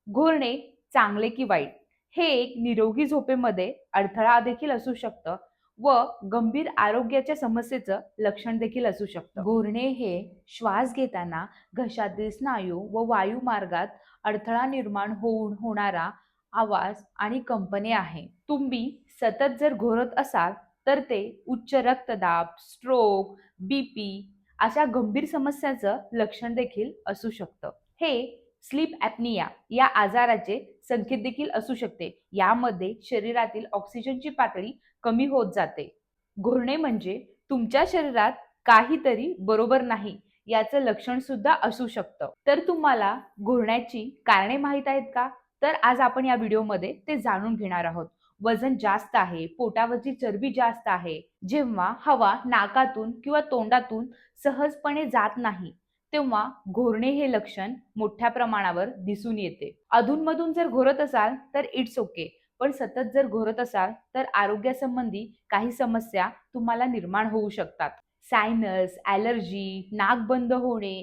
घोरणे चांगले की वाईट हे एक निरोगी झोपेमध्ये अडथळा देखील असू शकतं व गंभीर आरोग्याच्या समस्येचं लक्षण देखील असू शकतं. घोरणे हे श्वास घेताना घशातील स्नायू व वायुमार्गात अडथळा निर्माण होणारा आवाज आणि कंपने आहे. तुम्ही सतत जर घोरत असाल तर ते उच्च रक्तदाब, स्ट्रोक, बीपी अशा गंभीर समस्याचं लक्षण देखील असू शकतं. हे स्लीप ॲपनिया या आजाराचे संकेत देखील असू शकते. यामध्ये शरीरातील ऑक्सिजनची पातळी कमी होत जाते. घोरणे म्हणजे तुमच्या शरीरात काहीतरी बरोबर नाही याचं लक्षण सुद्धा असू शकतं. तर तुम्हाला घोरण्याची कारणे माहीत आहेत का? तर आज आपण या व्हिडिओमध्ये ते जाणून घेणार आहोत. वजन जास्त आहे, पोटावरची चरबी जास्त आहे, जेव्हा हवा नाकातून किंवा तोंडातून सहजपणे जात नाही तेव्हा घोरणे हे लक्षण मोठ्या प्रमाणावर दिसून येते. अधूनमधून जर घोरत असाल तर इट्स ओके. पण सतत जर घोरत असाल तर आरोग्यासंबंधी काही समस्या तुम्हाला निर्माण होऊ शकतात. सायनस, ॲलर्जी, नाक बंद होणे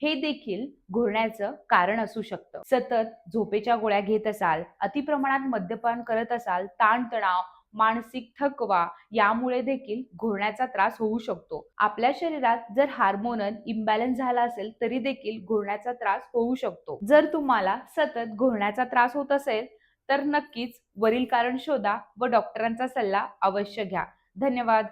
हे देखील घोरण्याचं कारण असू शकतं. सतत झोपेच्या गोळ्या घेत असाल, अतिप्रमाणात मद्यपान करत असाल, ताणतणाव, मानसिक थकवा यामुळे देखील घोरण्याचा त्रास होऊ शकतो. आपल्या शरीरात जर हार्मोनल इम्बॅलन्स झाला असेल तरी देखील घोरण्याचा त्रास होऊ शकतो. जर तुम्हाला सतत घोरण्याचा त्रास होत असेल तर नक्कीच वरील कारण शोधा व डॉक्टरांचा सल्ला अवश्य घ्या. धन्यवाद.